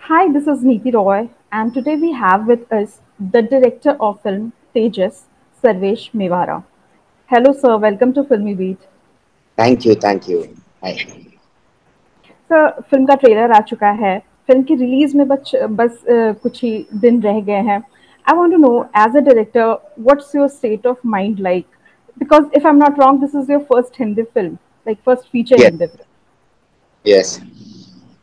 Hi, this is Neeti Roy, and today we have with us the director of film Tejas, Sarvesh Mewara. Hello, sir. Welcome to Filmy Beat. Thank you thank you hi. Sir, film का trailer आ चुका है। Film की release में बस कुछ ही दिन रह गए हैं। I want to know, as a director, what's your state of mind like? Because if I'm not wrong, this is your first Hindi film, like first feature yes Hindi film. Yes.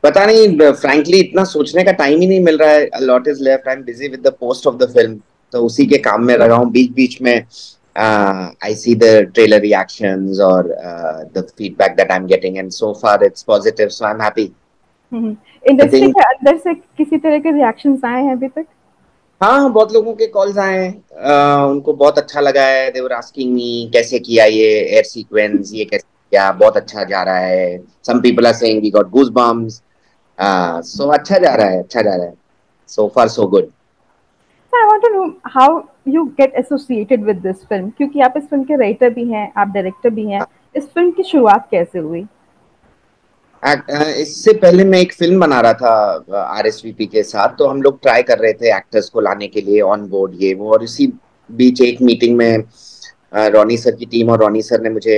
पता नहीं, frankly इतना सोचने का time ही नहीं मिल रहा है। Lot is left, I am busy with the post of the film, तो उसी के काम में लगा हूँ। बीच बीच में आई सी द ट्रेलर रिएक्शंस और the feedback that I am getting, and so far it's positive, so I am happy. I industry think के अंदर से किसी तरह के रिएक्शंस आए हैं अभी तक? हाँ, बहुत लोगों के कॉल्स आए हैं। उनको बहुत अच्छा लगा है। दे वर आस्किंग मी कैसे किया ये एयर सीक्वेंस, ये कैसे किया, बहुत अच्छा जा रहा है। Some people are saying we got goosebumps. So अच्छा जा रहा है, अच्छा जा रहा है। So far so good. So I want to know how you get associated with this film, क्योंकि आप इस फिल्म के राइटर भी हैं, आप डायरेक्टर भी हैं। इस फिल्म की शुरुआत कैसे हुई? इससे पहले मैं एक फिल्म बना रहा था आरएसवीपी के साथ, तो हम लोग ट्राई कर रहे थे एक्टर्स को लाने के लिए ऑन बोर्ड, ये वो। और इसी बीच एक मीटिंग में रॉनी सर की टीम और रॉनी सर ने मुझे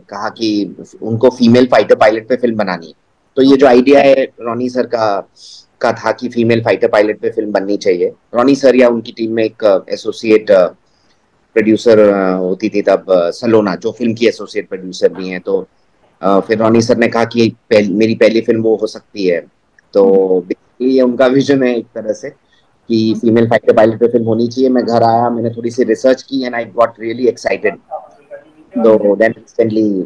कहा कि उनको फीमेल फाइटर पायलट पे फिल्म बनानी है। तो ये जो ओके। आइडिया है रॉनी सर का था कि फीमेल फाइटर पायलट पे फिल्म बननी चाहिए। रॉनी सर या उनकी टीम में एक एसोसिएट प्रोड्यूसर होती थी तब, सलोना, जो फिल्म की एसोसिएट प्रोड्यूसर भी हैं। तो फिर रॉनी सर ने कहा कि मेरी पहली फिल्म वो हो सकती है। तो basically ये उनका विजन है एक तरह से कि फीमेल फाइटर पायलट पे फिल्म होनी चाहिए। मैं घर आया, मैंने थोड़ी सी रिसर्च की and I got really excited. तो देन इंस्टेंटली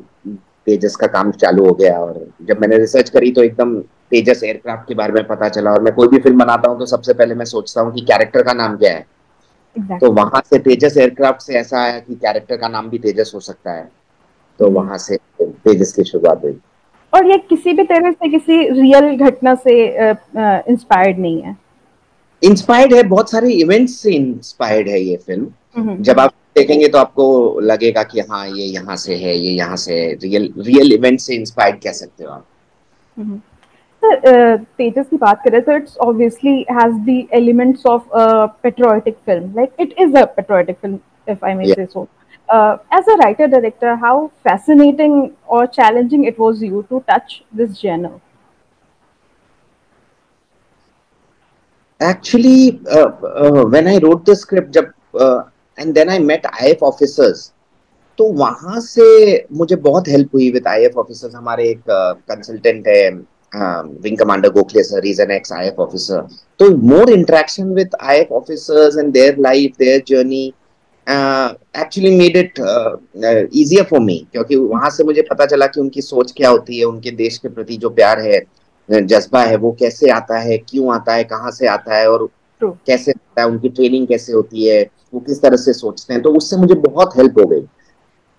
तेजस का काम चालू हो गया। और जब मैंने रिसर्च करी तो एकदम तेजस एयरक्राफ्ट के बारे में पता चला। और मैं कोई भी फिल्म बनाता हूँ तो सबसे पहले मैं सोचता हूँ कि कैरेक्टर का नाम क्या है। तो एग्जैक्टली। वहां से तेजस एयरक्राफ्ट से ऐसा आया कि कैरेक्टर का नाम भी तेजस हो सकता है। तो वहां से तेजस की शुरुआत हुई। और ये किसी भी तरह से किसी रियल घटना से इंस्पायर्ड नहीं है। इंस्पायर्ड है, बहुत सारे इवेंट्स से इंस्पायर्ड है ये फिल्म। जब आप देखेंगे तो आपको लगेगा कि हाँ, ये यहाँ से है, ये यहाँ से है। रियल रियल इवेंट से इंस्पायर्ड कह सकते हो आप। सर, तेजस की बात करें तो it's obviously has the elements of patriotic film, like it is a patriotic film, if I may Yeah. say so. As a writer director, how fascinating or challenging it was you to touch this genre? Actually, when I wrote the script, जब and then I met IF officers, तो वहां से मुझे बहुत help हुई with IAF officers. हमारे एक consultant है, wing commander Gokhale sir, is an ex IAF officer. तो more interaction with IAF officers and their life, their journey actually made it easier for me, क्योंकि वहां से मुझे पता चला कि उनकी सोच क्या होती है, उनके देश के प्रति जो प्यार है, जज्बा है, वो कैसे आता है, क्यों आता है, कहाँ से आता है, और True. कैसे होता है, उनकी ट्रेनिंग कैसे होती है, वो किस तरह से सोचते हैं। तो उससे मुझे बहुत हेल्प हो गई।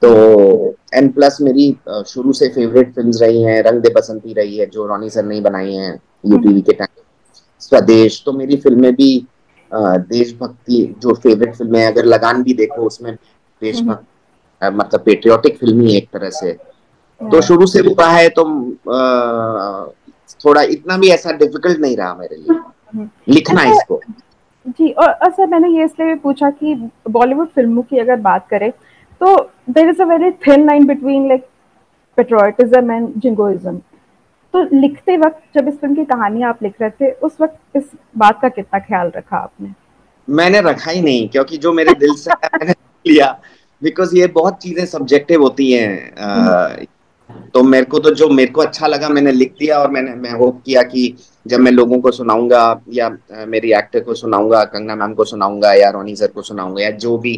तो एंड प्लस मेरी शुरू से फेवरेट फिल्म्स रही हैं। रंग दे बसंती रही है जो रॉनी सर ने ही बनाई हैं यूटीवी के टाइम। स्वदेश, तो मेरी फिल्में भी देशभक्ति, जो फेवरेट फिल्में हैं, अगर लगान भी देखो उसमें देशभक्त, मतलब पेट्रियोटिक फिल्म ही है एक तरह से। तो Yeah. शुरू से रुका है, तो थोड़ा इतना भी ऐसा डिफिकल्ट नहीं रहा मेरे लिए लिखना अच्छा। इसको। जी, और सर, मैंने ये इसलिए पूछा कि बॉलीवुड फिल्मों की अगर बात करें तो there is a very thin line between like patriotism and jingoism. तो लिखते वक्त जब इस फिल्म की कहानी आप लिख रहे थे, उस वक्त इस बात का कितना ख्याल रखा आपने? मैंने रखा ही नहीं, क्योंकि जो मेरे दिल से आया मैंने लिया। बिकॉज ये बहुत चीजें सब्जेक्टिव होती हैं। तो मेरे को, तो जो मेरे को अच्छा लगा मैंने लिख दिया। और मैं होप किया कि जब मैं लोगों को सुनाऊंगा, या मेरी एक्टर को सुनाऊंगा, कंगना मैम को सुनाऊंगा, या रोनी सर को सुनाऊंगा, या जो भी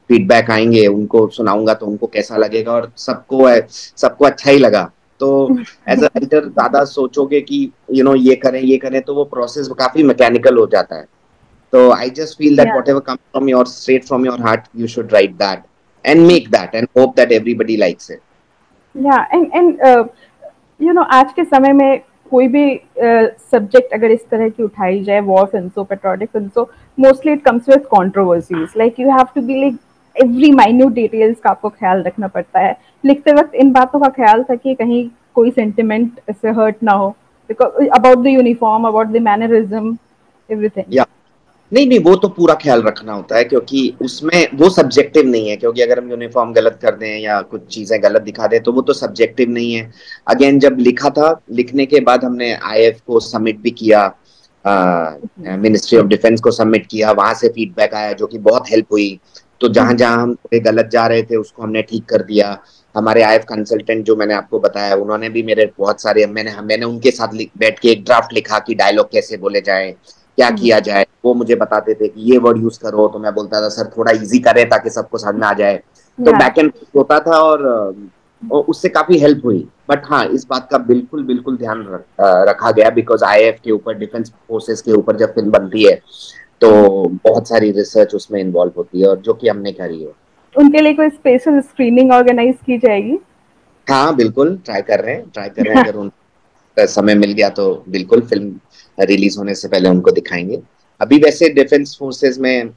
फीडबैक आएंगे उनको सुनाऊंगा, तो उनको कैसा लगेगा। और सबको अच्छा ही लगा। तो एज अ राइटर ज्यादा सोचोगे कि ये करें, तो वो प्रोसेस काफी मैकेनिकल हो जाता है। So I just feel that या whatever comes from your straight from your heart, you should write that and make that and hope that everybody likes it. या एंड आज के समय में कोई भी सब्जेक्ट अगर इस तरह की उठाई जाए, वॉर फिल्म हो, पेट्रियोटिक फिल्म हो, mostly it comes with controversies, like you have to be like every minute details का आपको ख्याल रखना पड़ता है। लिखते वक्त इन बातों का ख्याल था कि कहीं कोई सेंटिमेंट से हर्ट ना हो? because about the uniform, about the mannerism, everything. या नहीं नहीं, वो तो पूरा ख्याल रखना होता है, क्योंकि उसमें वो सब्जेक्टिव नहीं है, क्योंकि अगर हम यूनिफॉर्म गलत कर दें या कुछ चीजें गलत दिखा दें तो वो तो सब्जेक्टिव नहीं है। अगेन जब लिखा था, लिखने के बाद हमने आईएफ को सबमिट भी किया, मिनिस्ट्री ऑफ डिफेंस को सबमिट किया, वहां से फीडबैक आया जो कि बहुत हेल्प हुई। तो जहां जहां हम थोड़े गलत जा रहे थे उसको हमने ठीक कर दिया। हमारे आईएफ कंसल्टेंट जो मैंने आपको बताया, उन्होंने भी मेरे बहुत सारे, मैंने उनके साथ बैठ के एक ड्राफ्ट लिखा कि डायलॉग कैसे बोले जाए, क्या किया जाए। वो मुझे बताते थे कि ये वर्ड यूज करो, तो मैं बोलता था सर थोड़ा इजी करें ताकि सबको समझ में आ जाए। तो Yeah. बैक एंड होता था, और उससे काफी हेल्प हुई। बट हाँ, इस बात का बिल्कुल बिल्कुल ध्यान रखा गया, बिकॉज आईएएफ के ऊपर, डिफेंस फोर्सेस के ऊपर जब फिल्म बनती है तो बहुत सारी रिसर्च उसमें इन्वॉल्व होती है, और जो कि हमने करी है। उनके लिए कोई स्पेशल स्क्रीनिंग ऑर्गेनाइज की जाएगी? हाँ बिल्कुल, ट्राई कर रहे हैं अगर उन समय मिल गया तो बिल्कुल फिल्म रिलीज होने से पहले उनको दिखाएंगे। अभी वैसे डिफेंस फोर्सेस में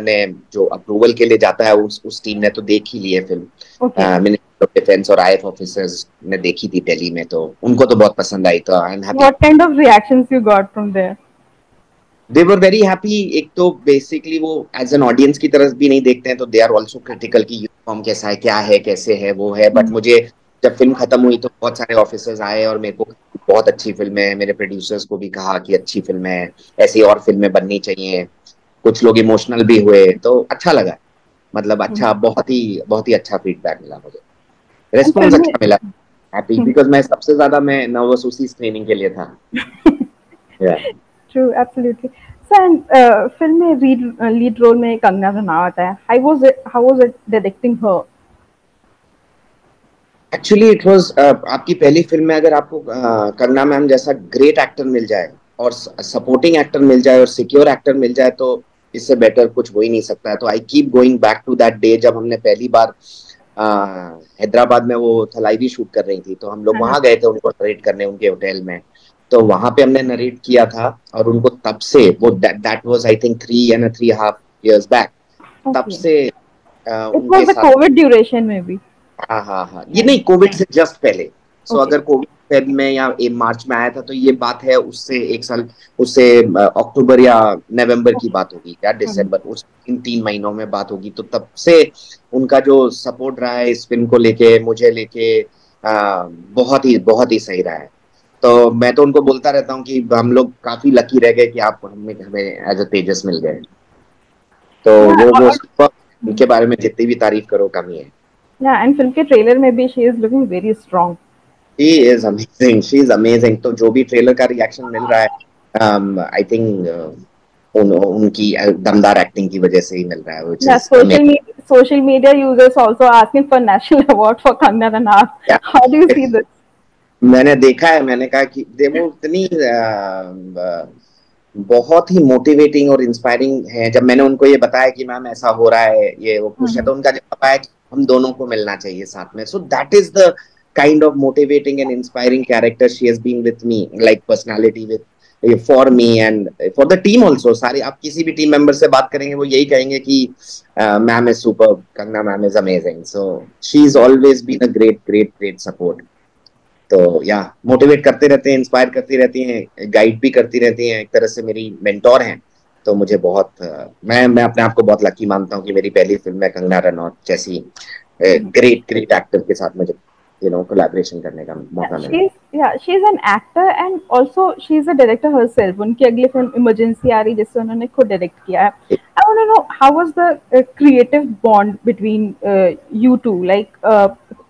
ने जो अप्रूवल के लिए जाता है, उस टीम ने तो देख ही ली है film. Okay. Minister of defence और आईएफ ऑफिसर्स ने देखी थी दिल्ली में, तो उनको तो बहुत पसंद आई, तो I am happy. What kind of reactions you got from there? They were very happy. एक तो बेसिकली वो एज एन ऑडियंस की तरफ भी नहीं देखते हैं, तो दे आर ऑल्सो क्रिटिकल कि यूनिफॉर्म कैसा है, क्या है, कैसे है, वो है। बट मुझे जब फिल्म खत्म हुई तो बहुत सारे ऑफिसर्स आए और मेरे को बहुत अच्छी फिल्म है, मेरे प्रोड्यूसर्स को भी कहा कि अच्छी फिल्म है, ऐसी और फिल्में बननी चाहिए। कुछ लोग इमोशनल भी हुए, तो अच्छा लगा। मतलब अच्छा, बहुत ही अच्छा फीडबैक मिला मुझे, एंड रेस्पॉन्स फिल्म अच्छा मिला। हैप्पी, बिकॉज मैं सबसे ज्यादा मैं नर्वस उसी स्क्रीनिंग के लिए था। yeah. True, absolutely. So and film में लीड रोल में कंगना रनावत है। How was it directing her? Actually it was, आपकी पहली फिल्म में अगर आपको कंगना मैम जैसा ग्रेट एक्टर मिल जाए, और सपोर्टिंग एक्टर मिल जाए, और सिक्योर एक्टर मिल जाए, तो इससे बेटर कुछ हो ही नहीं सकता है। तो I keep going back to that day जब हमने पहली बार हैदराबाद में वो थलाइवी शूट कर रही थी, तो हम लोग वहां गए थे उनको नरेट करने उनके होटल में। तो वहां पे हमने नरेट किया था, और उनको तब से वो that was I think 3.5 years back, तब ओके। से इट उनके वाज द साथ। कोविड ड्यूरेशन में भी। हाँ हाँ हाँ, ये नहीं, कोविड से जस्ट पहले। So okay. अगर कोविड फेब में या मार्च में आया था तो ये बात है उससे एक साल, उससे अक्टूबर या नवंबर की बात होगी, या दिसंबर, उस इन 3 महीनों में बात होगी। तो तब से उनका जो सपोर्ट रहा है इस फिल्म को लेके, मुझे लेके, बहुत ही सही रहा है। तो मैं तो उनको बोलता रहता हूँ कि हम लोग काफी लकी रह गए कि आप हमें हमें एज अ तेजस मिल गए। तो वो उनके बारे में जितनी भी तारीफ करो कम ही है। या एंड फिल्म के ट्रेलर में भी she is looking very strong. She is amazing, she is amazing. तो जो भी ट्रेलर का रिएक्शन मिल रहा है, आई थिंक उनकी दमदार एक्टिंग की वजह से ही मिल रहा है, which Yeah, is amazing. social media users also asking for national award for Kangna Ranaut. How do you see this? मैंने देखा है, मैंने कहा कि वो इतनी बहुत ही मोटिवेटिंग और इंस्पायरिंग है। जब मैंने उनको ये बताया कि मैम ऐसा हो रहा है, ये वो खुश है, तो उनका जवाब आया कि हम दोनों को मिलना चाहिए साथ में। So that is the kind of motivating and inspiring character she has been with me, like personality with for me and for the team also। सारे आप किसी भी टीम मेंबर से बात करेंगे वो यही कहेंगे कि ma'am is super, Kangana ma'am is amazing. So she is always been a great great great support. तो या मोटिवेट करते रहते हैं, इंस्पायर करती रहती हैं, गाइड भी करती रहती हैं, एक तरह से मेरी मेंटोर हैं। तो मुझे बहुत मैं अपने आप को बहुत लकी मानता हूँ कि मेरी पहली फिल्म में कंगना रनौत जैसी ग्रेट ग्रेट एक्टर के साथ मुझे कोलैबोरेशन करने का मौका मिला। She's an actor and also she's a director herself. उनकी अगली फिल्म इमरजेंसी आ रही जिससे उन्होंने खुद डायरेक्ट किया है। I want to know how was the creative bond between you two? Like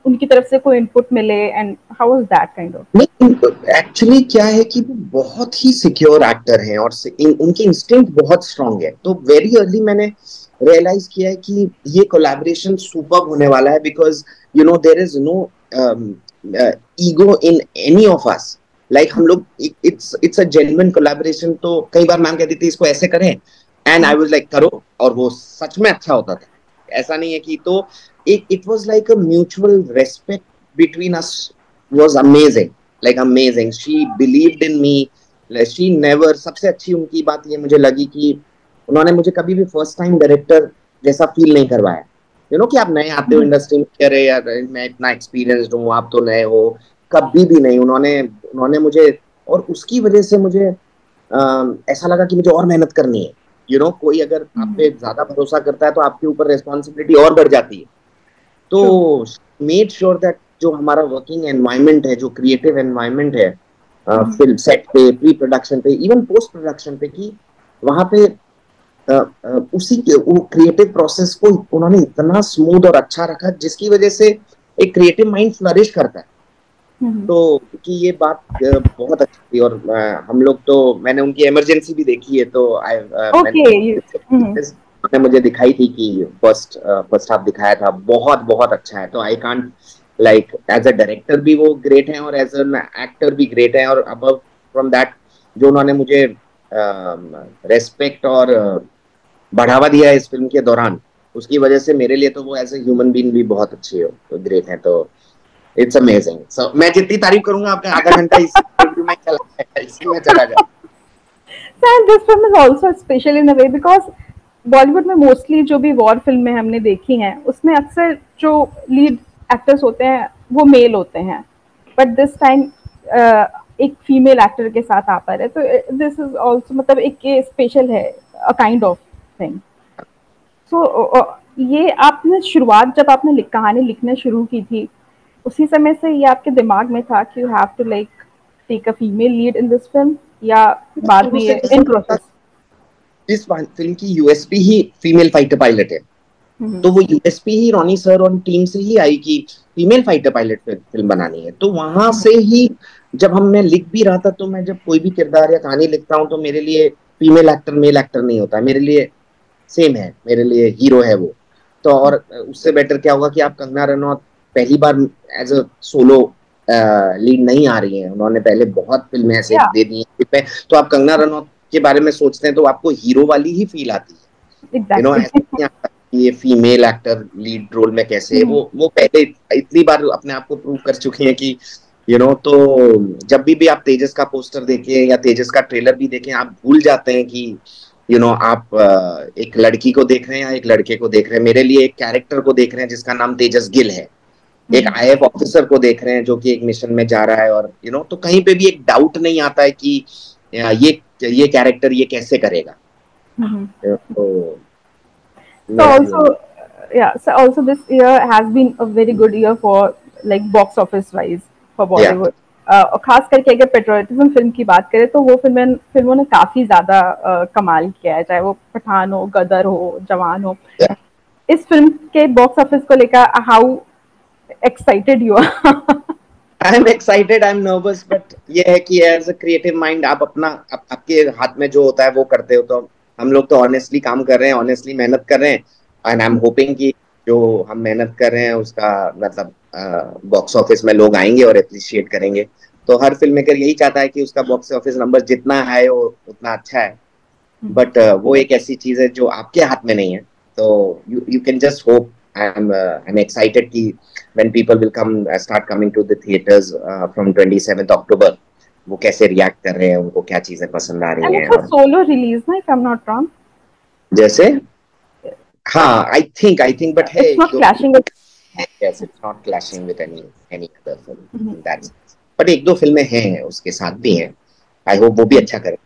उनकी तरफ से कोई इनपुट मिले and how was that kind of? नहीं, एक्चुअली क्या है कि वो बहुत ही सिक्योर एक्टर हैं, और उनकी इंस्टिंक्ट बहुत स्ट्रांग है। तो वेरी अर्ली मैंने रियलाइज किया है कि ये कोलैबोरेशन सुपर्ब होने वाला है, because there is no ego in any of us. Like हम लोग, इट्स अ जेन्युइन कोलैबोरेशन। तो कई बार मैम कहती थी इसको ऐसे करें, एंड आई वाज लाइक करो, और वो सच में अच्छा होता था। ऐसा नहीं है कि, तो it was like a mutual respect between us, was amazing, like amazing. She believed in me. She never, सबसे अच्छी उनकी बात ये मुझे लगी कि उन्होंने मुझे कभी भी फर्स्ट टाइम डायरेक्टर जैसा फील नहीं करवाया। कि आप नए आते हो इंडस्ट्री में, कह रहे यार मैं इतना एक्सपीरियंस्ड हूँ, आप तो नए हो। कभी भी नहीं। उन्होंने मुझे और उसकी वजह से मुझे ऐसा लगा कि मुझे और मेहनत करनी है। कोई अगर आप पे ज्यादा भरोसा करता है तो आपके ऊपर रिस्पॉन्सिबिलिटी और बढ़ जाती है। ट्रू। तो मेड श्योर दैट जो हमारा वर्किंग एनवायरनमेंट है, जो क्रिएटिव एनवायरनमेंट है फिल्म सेट पे, प्री प्रोडक्शन पे, इवन पोस्ट प्रोडक्शन पे, कि वहां पे उसी के वो क्रिएटिव प्रोसेस को उन्होंने इतना स्मूथ और अच्छा रखा, जिसकी वजह से एक क्रिएटिव माइंड फ्लरिश करता है। तो कि ये बात बहुत अच्छी थी। और हम लोग तो, मैंने उनकी इमरजेंसी भी देखी है, तो ओके। मैंने मुझे दिखाई थी कि फर्स्ट हाफ दिखाया था, बहुत बहुत अच्छा है। तो I can't like, as a director भी वो ग्रेट है और एज एन एक्टर भी ग्रेट है। और अबव फ्रॉम दैट, जो उन्होंने मुझे रेस्पेक्ट और बढ़ावा दिया है इस फिल्म के दौरान, उसकी वजह से मेरे लिए तो वो एज ए ह्यूमन बीइंग भी बहुत अच्छी है, तो ग्रेट है। तो इट्स अमेजिंग। सो मैं जितनी तारीफ करूंगा, आपका आधा घंटा इसी रिव्यू में चला जाएगा, इसी में चला जाएगा। And this film is also special in a way because Bollywood में मोस्टली जो भी वॉर फिल्में हमने देखी हैं उसमें अक्सर जो लीड एक्टर्स होते हैं वो मेल होते हैं, बट दिस टाइम एक फीमेल एक्टर के साथ आ पा रहे, तो दिस इज ऑल्सो मतलब एक स्पेशल है, अ काइंड ऑफ थिंग। सो ये आपने शुरुआत जब आपने कहानी लिखना शुरू की थी उसी समय से ये आपके दिमाग में था कि you have to like take a female lead in this film, या बाद शुरू में से इन जैसे प्रोसेस? इस फिल्म की यूएसपी ही फीमेल फाइटर पायलट है, तो वो यूएसपी ही रोनी सर और टीम से ही आई कि फीमेल फाइटर पायलट पे फिल्म बनानी है। तो वहां से ही जब मैं लिख भी रहा था, तो मैं जब कोई भी किरदार या कहानी लिखता हूँ, तो मेरे लिए फीमेल एक्टर मेल एक्टर नहीं होता, मेरे लिए सेम है, मेरे लिए हीरो है वो। तो और उससे बेटर क्या होगा कि आप कंगना रनौत पहली बार एज अ सोलो लीड नहीं आ रही हैं, उन्होंने पहले बहुत फिल्में ऐसे या दे दी हैं, तो आप कंगना रनौत के बारे में सोचते हैं तो आपको हीरो वाली ही फील आती है। ऐसा एग्जैक्टली। नहीं आता कि ये फीमेल एक्टर लीड रोल में कैसे है। वो पहले इतनी बार अपने आप को प्रूव कर चुकी हैं कि तो जब भी आप तेजस का पोस्टर देखें या तेजस का ट्रेलर भी देखें, आप भूल जाते हैं कि आप एक लड़की को देख रहे हैं या एक लड़के को देख रहे हैं। मेरे लिए एक कैरेक्टर को देख रहे हैं जिसका नाम तेजस गिल है, एक आईएएफ ऑफिसर को देख रहे हैं जो कि एक मिशन में जा रहा है। और तो कहीं पे भी एक डाउट नहीं आता है कि ये कैरेक्टर ये कैसे करेगा। तो So मैं also, yeah. So also this year has been a very good year for like box office wise for या Bollywood. और खास करके अगर पेट्रियोटिज्म फिल्म की बात करें तो वो फिल्मों ने काफी ज्यादा कमाल किया है, चाहे वो पठान हो, गदर हो, जवान हो। इस फिल्म के बॉक्स ऑफिस को लेकर how excited you are? I am excited, I am nervous, but ये है कि एज अ क्रिएटिव माइंड आप आपके हाथ में जो होता है वो करते हो। तो हम लोग तो ऑनेस्टली काम कर रहे हैं, ऑनेस्टली मेहनत कर रहे हैं, एंड आई एम होपिंग कि जो हम मेहनत कर रहे हैं उसका मतलब बॉक्स ऑफिस में लोग आएंगे और अप्रिशिएट करेंगे। तो हर फिल्म मेकर यही चाहता है कि उसका बॉक्स ऑफिस नंबर जितना है वो उतना अच्छा है, बट वो एक ऐसी चीज है जो आपके हाथ में नहीं है। तो you can just hope. I am excited कि when people will start coming to the theaters from 27th October, वो कैसे रिएक्ट कर रहे हैं, उनको क्या चीजें पसंद आ रही एंड हैं। इट्स अ और सोलो रिलीज ना, if I am not wrong? जैसे, हाँ, आई थिंक बट है इट्स एक नॉट दो clashing with. yes, it's not clashing with any other film in that sense, but एक दो फिल्में हैं उसके साथ भी हैं। आई होप वो भी अच्छा करें।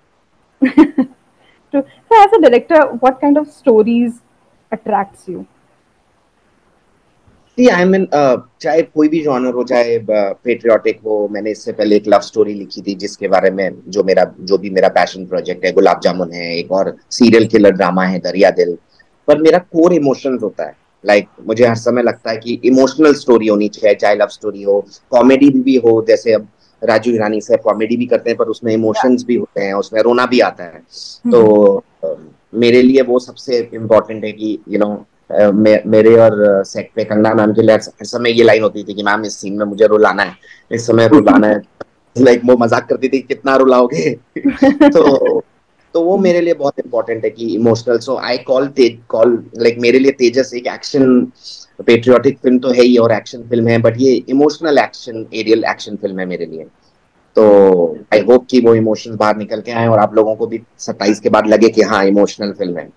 So as a director, what kind of stories attracts you? See I mean, चाहे कोई भी जॉनर हो, चाहे पेट्रियोटिक हो। मैंने इससे पहले एक लव स्टोरी लिखी थी जिसके बारे में जो भी मेरा पैशन प्रोजेक्ट है, गुलाब जामुन है, एक और सीरियल किलर ड्रामा है दरिया दिल। पर मेरा कोर इमोशंस होता है। मुझे हर समय लगता है कि इमोशनल स्टोरी होनी चाहिए, चाहे लव स्टोरी हो, कॉमेडी भी हो। जैसे अब राजू हिरानी सर कॉमेडी भी करते हैं, पर उसमें इमोशंस भी होते हैं, उसमें रोना भी आता है। तो मेरे लिए वो सबसे इम्पोर्टेंट है कि मेरे और सेट पे कंगना मैम के लिए हर समय ये लाइन होती थी कि मैम इस सीन में मुझे रुलाना है, इस समय रुलाना है। वो मजाक करती थी कितना रुलाओगे। तो वो मेरे लिए बहुत इंपॉर्टेंट है कि इमोशनल। सो आई कॉल मेरे लिए तेजस एक एक्शन पेट्रियोटिक फिल्म तो है ही और एक्शन फिल्म है, बट ये emotional action aerial action film है मेरे लिए। तो आई होप कि वो इमोशंस बाहर निकल के आए और आप लोगों को भी 27 के बाद लगे कि हाँ इमोशनल फिल्म है।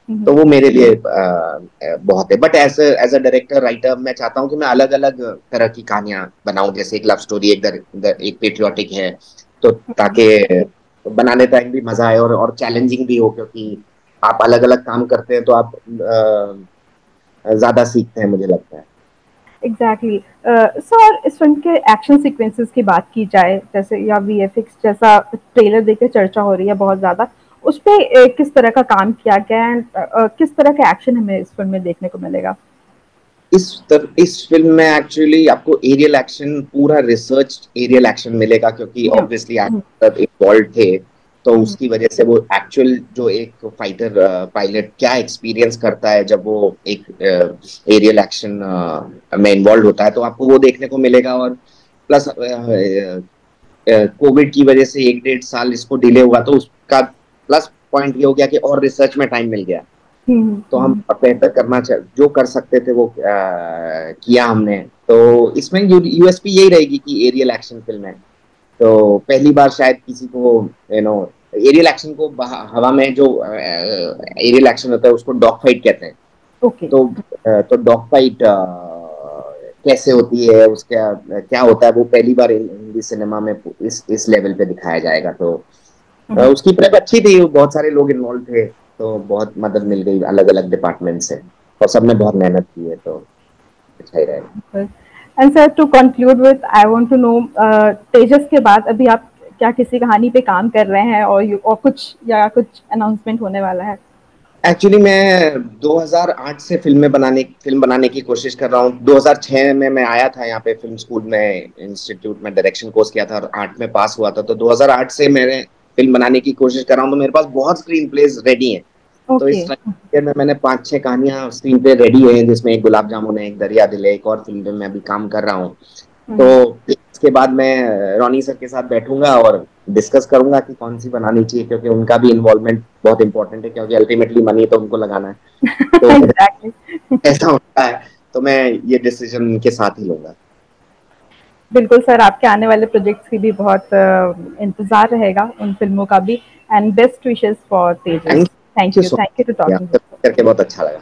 तो वो मेरे लिए बहुत है। But as a director writer मैं चाहता हूँ कि मैं अलग अलग तरह की कहानियां बनाऊं। जैसे एक लव स्टोरी, एक पेट्रियोटिक है, तो ताकि बनाने टाइम भी मजा आए और चैलेंजिंग भी हो, क्योंकि आप अलग अलग काम करते हैं तो आप ज्यादा सीखते हैं, मुझे लगता है। एग्जैक्टली सर, इस फिल्म के एक्शन सीक्वेंसेस की बात की जाए, जैसे या वीएफएक्स, जैसा ट्रेलर देख के चर्चा हो रही है बहुत ज्यादा, उस पे किस तरह का काम किया गया है, किस तरह का एक्शन हमें इस फिल्म में देखने को मिलेगा? इस फिल्म में एक्चुअली आपको एरियल एक्शन, पूरा रिसर्च एरियल एक्शन मिलेगा, क्योंकि या ऑब्वियसली एक्टर इन्वॉल्व थे, तो उसकी वजह से वो एक्चुअल जो एक फाइटर पायलट क्या एक्सपीरियंस करता है जब वो एक एरियल एक्शन में इन्वॉल्व होता है, तो आपको वो देखने को मिलेगा। और प्लस कोविड की वजह से 1 डेढ़ साल इसको डिले हुआ, तो उसका प्लस पॉइंट ये हो गया कि और रिसर्च में टाइम मिल गया, तो हम बेहतर करना जो कर सकते थे वो किया हमने। तो इसमें यूएसपी यही रहेगी कि एरियल एक्शन फिल्म है, तो पहली बार शायद किसी को एरियल एक्शन को हवा में जो एरियल एक्शन होता है उसको डॉग फाइट कहते हैं। ओके। तो डॉग फाइट कैसे होती है, उसका क्या होता है, वो पहली बार हिंदी सिनेमा में इस लेवल पे दिखाया जाएगा। तो उसकी प्रेप अच्छी थी, बहुत सारे लोग इन्वॉल्व थे, तो बहुत मदद मिल गई अलग अलग डिपार्टमेंट से, और सबने बहुत मेहनत की है, तो अच्छा ही रहेगा। And sir, to conclude with, I want to know, Tejas के बाद अभी आप क्या किसी कहानी पे काम कर रहे हैं, और कुछ अनाउंसमेंट होने वाला है? एक्चुअली मैं 2008 से फिल्म बनाने की कोशिश कर रहा हूँ। 2006 में मैं आया था यहाँ पे फिल्म स्कूल में, इंस्टीट्यूट में डायरेक्शन कोर्स किया था और 8 में पास हुआ था। तो 2008 से मैंने फिल्म बनाने की कोशिश कर रहा हूँ, तो मेरे पास बहुत स्क्रीन प्लेज रेडी हैं। तो ओके। इस ईयर में मैंने 5-6 कहानियां स्क्रीन पे रेडी है, जिसमें एक गुलाब जामुन है, एक दरिया दिल है, एक और फिल्म पे मैं अभी काम कर रहा हूँ। तो इसके बाद मैं रॉनी सर के साथ बैठूंगा और डिस्कस करूंगा कि कौन सी बनानी चाहिए, क्योंकि उनका भी इन्वॉल्वमेंट बहुत इंपॉर्टेंट है, क्योंकि अल्टीमेटली मनी तो उनको लगाना है। तो एग्जैक्टली। ऐसा होता है, तो मैं ये डिसीजन उनके साथ ही लूंगा। बिल्कुल सर, आपके आने वाले प्रोजेक्ट्स की भी बहुत इंतजार रहेगा, उन फिल्मों का भी। And best wishes for Tejas. Thank you so thank you too much, talking. करके बहुत अच्छा लगा।